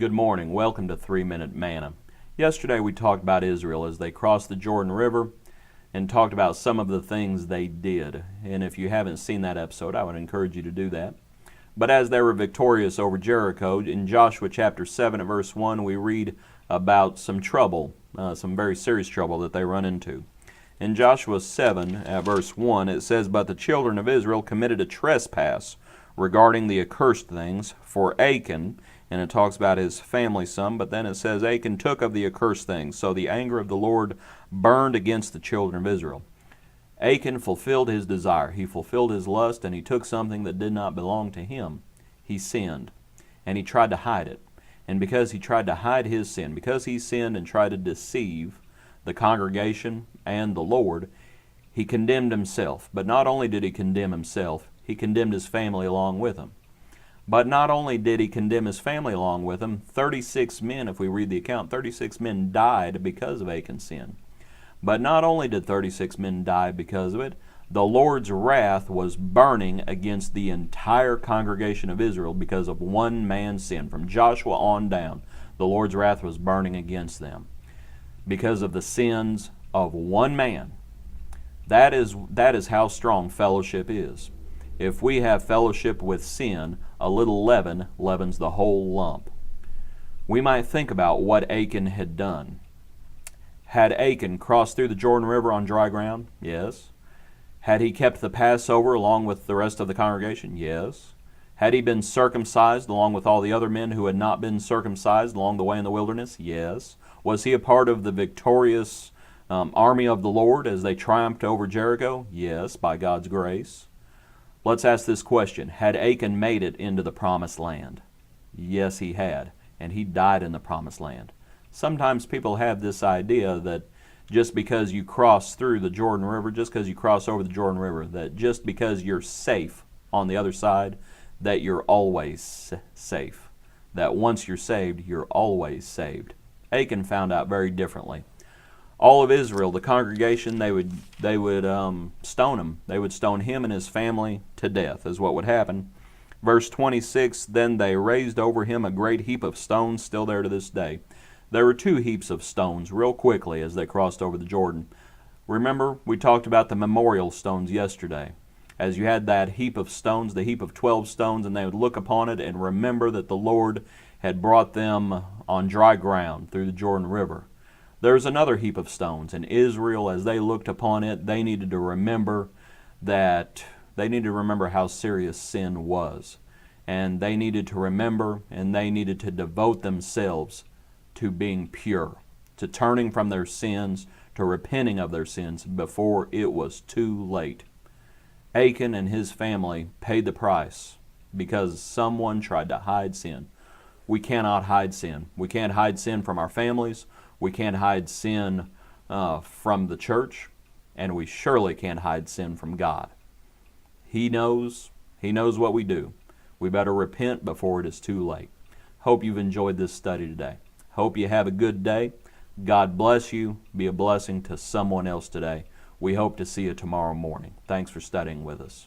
Good morning. Welcome to 3-Minute Manna. Yesterday we talked about Israel as they crossed the Jordan River and talked about some of the things they did. And if you haven't seen that episode, I would encourage you to do that. But as they were victorious over Jericho, in Joshua chapter 7 and verse 1, we read about some trouble, some very serious trouble that they run into. In Joshua 7 at verse 1, it says, "But the children of Israel committed a trespass regarding the accursed things, for Achan," and it talks about his family some, but then it says, "Achan took of the accursed things. So the anger of the Lord burned against the children of Israel." Achan fulfilled his desire. He fulfilled his lust, and he took something that did not belong to him. He sinned, and he tried to hide it. And because he tried to hide his sin, because he sinned and tried to deceive the congregation and the Lord, he condemned himself. But not only did he condemn himself, he condemned his family along with him. But not only did he condemn his family along with him, 36 men, if we read the account, 36 men died because of Achan's sin. But not only did 36 men die because of it, the Lord's wrath was burning against the entire congregation of Israel because of one man's sin. From Joshua on down, the Lord's wrath was burning against them because of the sins of one man. That is how strong fellowship is. If we have fellowship with sin, a little leaven leavens the whole lump. We might think about what Achan had done. Had Achan crossed through the Jordan River on dry ground? Yes. Had he kept the Passover along with the rest of the congregation? Yes. Had he been circumcised along with all the other men who had not been circumcised along the way in the wilderness? Yes. Was he a part of the victorious army of the Lord as they triumphed over Jericho? Yes, by God's grace. Let's ask this question. Had Achan made it into the promised land? Yes, he had, and he died in the promised land. Sometimes people have this idea that just because you cross through the Jordan River, just because you cross over the Jordan River, that just because you're safe on the other side, that you're always safe. That once you're saved, you're always saved. Achan found out very differently. All of Israel, the congregation, they would stone him. They would stone him and his family to death, is what would happen. Verse 26, "Then they raised over him a great heap of stones," still there to this day. There were 2 heaps of stones real quickly as they crossed over the Jordan. Remember, we talked about the memorial stones yesterday. As you had that heap of stones, the heap of 12 stones, and they would look upon it and remember that the Lord had brought them on dry ground through the Jordan River. There's another heap of stones, and Israel, as they looked upon it, they needed to remember how serious sin was. And they needed to remember, and they needed to devote themselves to being pure, to turning from their sins, to repenting of their sins before it was too late. Achan and his family paid the price because someone tried to hide sin. We cannot hide sin. We can't hide sin from our families. We can't hide sin from the church, and we surely can't hide sin from God. He knows what we do. We better repent before it is too late. Hope you've enjoyed this study today. Hope you have a good day. God bless you. Be a blessing to someone else today. We hope to see you tomorrow morning. Thanks for studying with us.